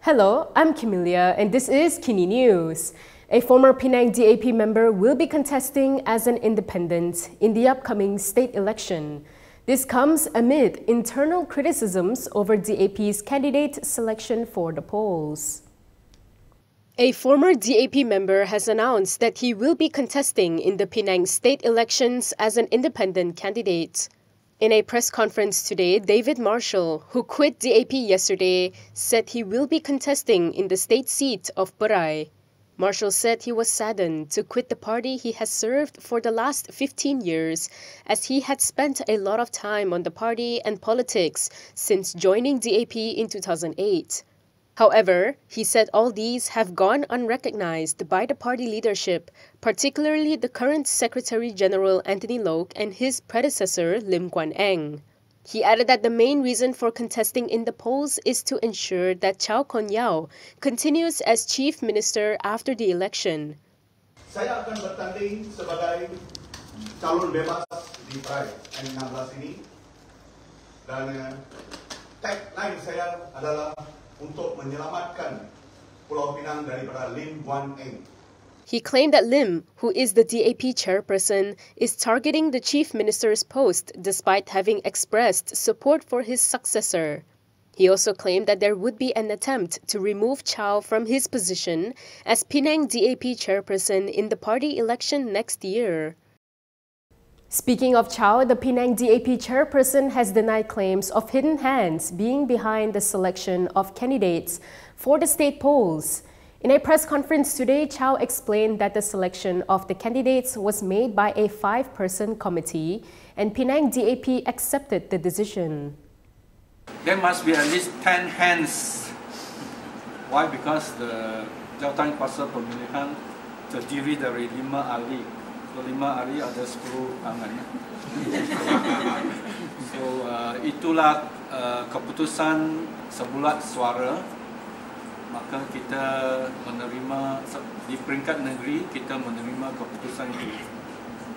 Hello, I'm Camelia and this is KiniNews. A former Penang DAP member will be contesting as an independent in the upcoming state election. This comes amid internal criticisms over DAP's candidate selection for the polls. A former DAP member has announced that he will be contesting in the Penang state elections as an independent candidate. In a press conference today, David Marshel, who quit DAP yesterday, said he will be contesting in the state seat of Perai. Marshel said he was saddened to quit the party he has served for the last 15 years, as he had spent a lot of time on the party and politics since joining DAP in 2008. However, he said all these have gone unrecognized by the party leadership, particularly the current Secretary General Anthony Loke and his predecessor Lim Guan Eng. He added that the main reason for contesting in the polls is to ensure that Chow continues as Chief Minister after the election. Saya akan bertanding sebagai calon bebas di Perai 16 ini, dan tagline saya adalah untuk menyelamatkan Pulau Pinang daripada Lim Guan Eng. He claimed that Lim, who is the DAP chairperson, is targeting the chief minister's post despite having expressed support for his successor. He also claimed that there would be an attempt to remove Chow from his position as Penang DAP chairperson in the party election next year. Speaking of Chow, the Penang DAP chairperson has denied claims of hidden hands being behind the selection of candidates for the state polls. In a press conference today, Chow explained that the selection of the candidates was made by a 5-person committee and Penang DAP accepted the decision. There must be at least 10 hands. Why? Because the Jawatan Kuasa Pemilihan terdiri dari 5 ahli. So 5 ahli ada 10 tangan. So itulah keputusan sebulat suara. Maka kita menerima di peringkat negeri, kita menerima keputusan itu.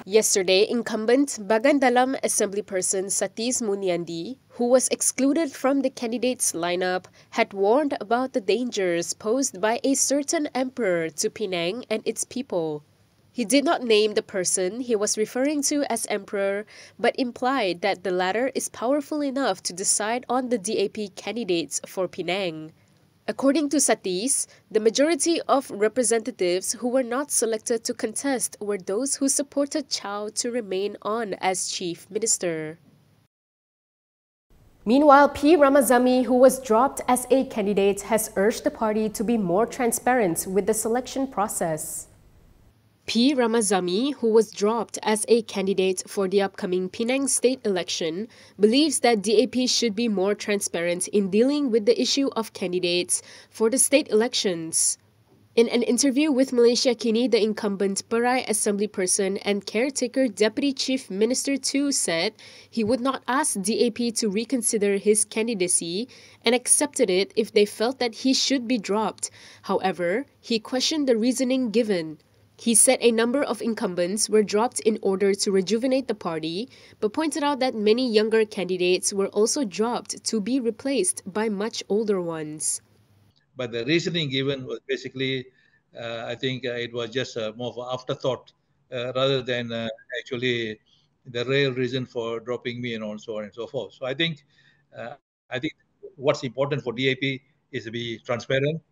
Yesterday, incumbent Bagan Dalam Assemblyperson Satis Muniandi, who was excluded from the candidates' lineup, had warned about the dangers posed by a certain emperor to Penang and its people. He did not name the person he was referring to as emperor, but implied that the latter is powerful enough to decide on the DAP candidates for Penang. According to Satis, the majority of representatives who were not selected to contest were those who supported Chow to remain on as chief minister. Meanwhile, P. Ramazami, who was dropped as a candidate, has urged the party to be more transparent with the selection process. P. Ramazami, who was dropped as a candidate for the upcoming Penang state election, believes that DAP should be more transparent in dealing with the issue of candidates for the state elections. In an interview with Malaysia Kini, the incumbent Perai Assemblyperson and caretaker Deputy Chief Minister 2 said he would not ask DAP to reconsider his candidacy and accepted it if they felt that he should be dropped. However, he questioned the reasoning given. He said a number of incumbents were dropped in order to rejuvenate the party, but pointed out that many younger candidates were also dropped to be replaced by much older ones. But the reasoning given was basically, I think it was just more of an afterthought rather than actually the real reason for dropping me and so on and so forth. So I think what's important for DAP is to be transparent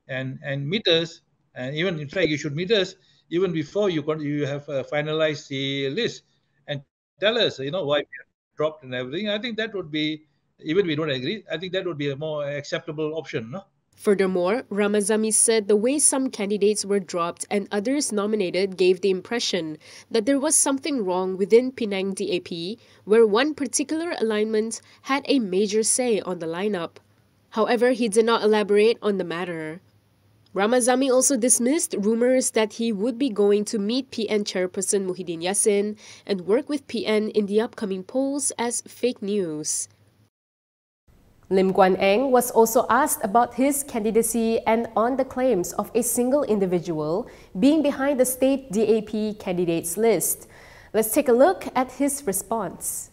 and meet us, and even in fact you should meet us even before you have finalized the list and tell us, why we are dropped and everything. I think that would be, even we don't agree, I think that would be a more acceptable option, no? Furthermore, Ramazami said the way some candidates were dropped and others nominated gave the impression that there was something wrong within Penang DAP, where one particular alignment had a major say on the lineup. However, he did not elaborate on the matter. Ramazami also dismissed rumors that he would be going to meet PN chairperson Muhyiddin Yassin and work with PN in the upcoming polls as fake news. Lim Guan Eng was also asked about his candidacy and on the claims of a single individual being behind the state DAP candidates list. Let's take a look at his response.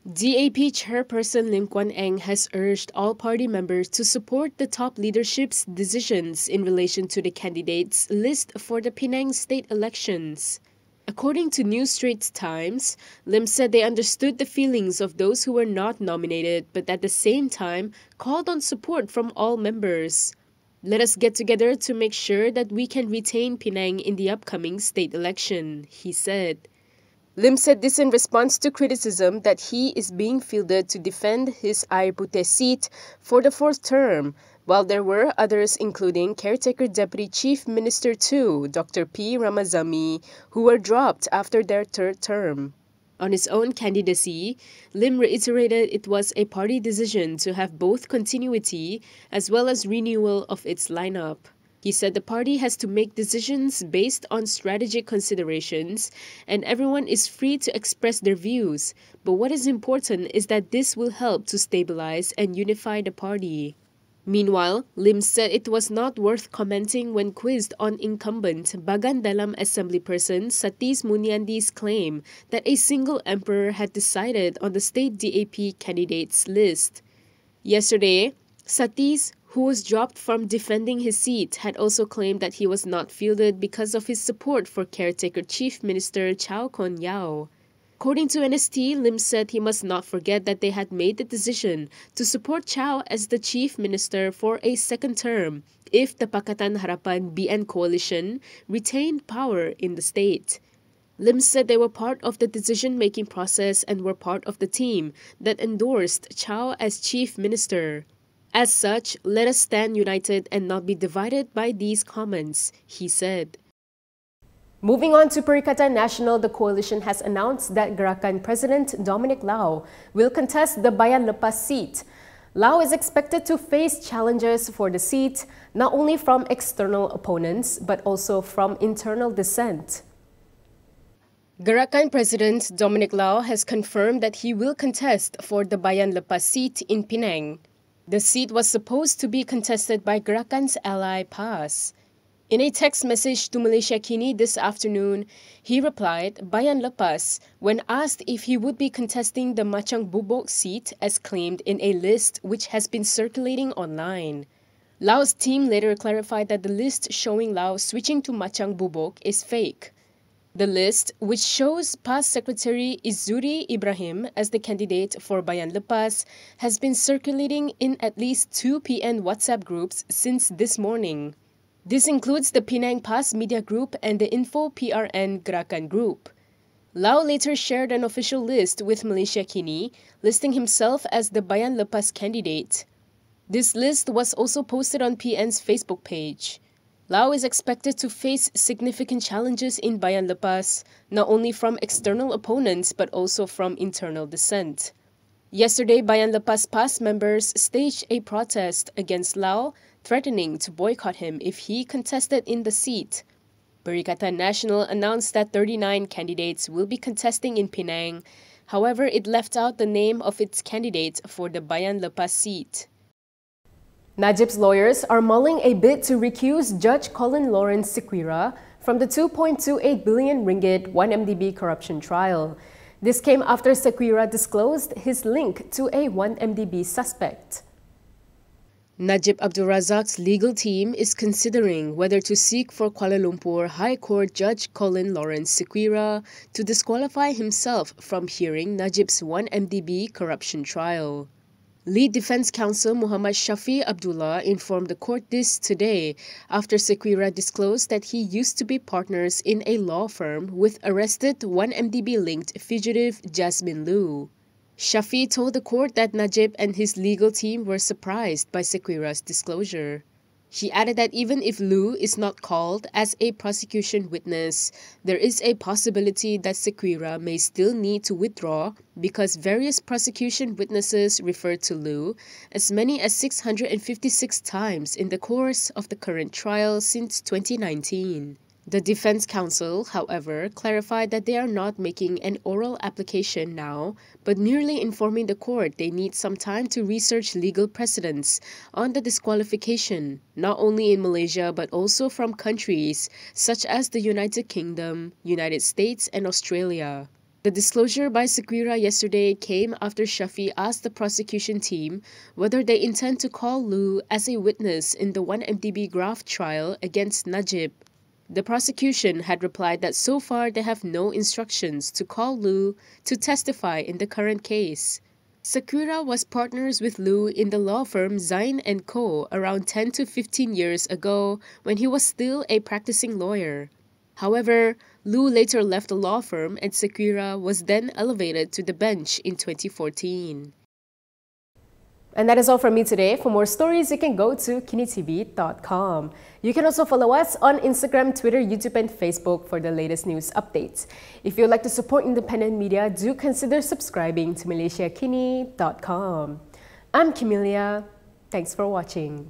DAP chairperson Lim Guan Eng has urged all party members to support the top leadership's decisions in relation to the candidates list for the Penang state elections. According to New Straits Times, Lim said they understood the feelings of those who were not nominated, but at the same time called on support from all members. Let us get together to make sure that we can retain Penang in the upcoming state election, he said. Lim said this in response to criticism that he is being fielded to defend his Air Putih seat for the fourth term, while there were others including caretaker Deputy Chief Minister 2, Dr. P. Ramazami, who were dropped after their third term. On his own candidacy, Lim reiterated it was a party decision to have both continuity as well as renewal of its lineup. He said the party has to make decisions based on strategic considerations and everyone is free to express their views, but what is important is that this will help to stabilize and unify the party. Meanwhile, Lim said it was not worth commenting when quizzed on incumbent Bagan Dalam Assembly person Satish Muniandi's claim that a single emperor had decided on the state DAP candidates list. Yesterday, Satish, who was dropped from defending his seat, had also claimed that he was not fielded because of his support for caretaker Chief Minister Chow Kon Yao. According to NST, Lim said he must not forget that they had made the decision to support Chow as the Chief Minister for a second term if the Pakatan Harapan BN coalition retained power in the state. Lim said they were part of the decision-making process and were part of the team that endorsed Chow as Chief Minister. As such, let us stand united and not be divided by these comments, he said. Moving on to Perikatan Nasional, the coalition has announced that Gerakan President Dominic Lau will contest the Bayan Lepas seat. Lau is expected to face challenges for the seat, not only from external opponents, but also from internal dissent. Gerakan President Dominic Lau has confirmed that he will contest for the Bayan Lepas seat in Penang. The seat was supposed to be contested by Gerakan's ally PAS. In a text message to Malaysia Kini this afternoon, he replied, Bayan Lepas, when asked if he would be contesting the Machang Bubok seat as claimed in a list which has been circulating online. Lau's team later clarified that the list showing Lau switching to Machang Bubok is fake. The list, which shows PAS Secretary Izuri Ibrahim as the candidate for Bayan Lepas, has been circulating in at least 2 PN WhatsApp groups since this morning. This includes the Penang PAS Media Group and the Info PRN Gerakan Group. Lau later shared an official list with Malaysia Kini, listing himself as the Bayan Lepas candidate. This list was also posted on PN's Facebook page. Lau is expected to face significant challenges in Bayan Lepas, not only from external opponents but also from internal dissent. Yesterday, Bayan Lepas PAS members staged a protest against Lau, threatening to boycott him if he contested in the seat. Perikatan Nasional announced that 39 candidates will be contesting in Penang. However, it left out the name of its candidate for the Bayan Lepas seat. Najibs lawyers are mulling a bid to recuse Judge Colin Lawrence Sequeira from the 2.28 billion ringgit 1MDB corruption trial. This came after Sequeira disclosed his link to a 1MDB suspect. Najib Abdul Razak's legal team is considering whether to seek for Kuala Lumpur High Court Judge Colin Lawrence Sequeira to disqualify himself from hearing Najib's 1MDB corruption trial. Lead Defence Counsel Muhammad Shafi Abdullah informed the court this today after Sequeira disclosed that he used to be partners in a law firm with arrested 1MDB-linked fugitive Jasmine Liu. Shafi told the court that Najib and his legal team were surprised by Sequeira's disclosure. She added that even if Liu is not called as a prosecution witness, there is a possibility that Sequeira may still need to withdraw because various prosecution witnesses referred to Liu as many as 656 times in the course of the current trial since 2019. The Defence Counsel, however, clarified that they are not making an oral application now, but merely informing the court they need some time to research legal precedents on the disqualification, not only in Malaysia but also from countries such as the United Kingdom, United States and Australia. The disclosure by Sakura yesterday came after Shafi asked the prosecution team whether they intend to call Lu as a witness in the 1MDB graft trial against Najib. The prosecution had replied that so far they have no instructions to call Lu to testify in the current case. Sakura was partners with Lu in the law firm Zain & Co. around 10 to 15 years ago when he was still a practicing lawyer. However, Lu later left the law firm and Sakura was then elevated to the bench in 2014. And that is all from me today. For more stories, you can go to Kinitv.com. You can also follow us on Instagram, Twitter, YouTube, and Facebook for the latest news updates. If you'd like to support independent media, do consider subscribing to MalaysiaKini.com. I'm Camelia. Thanks for watching.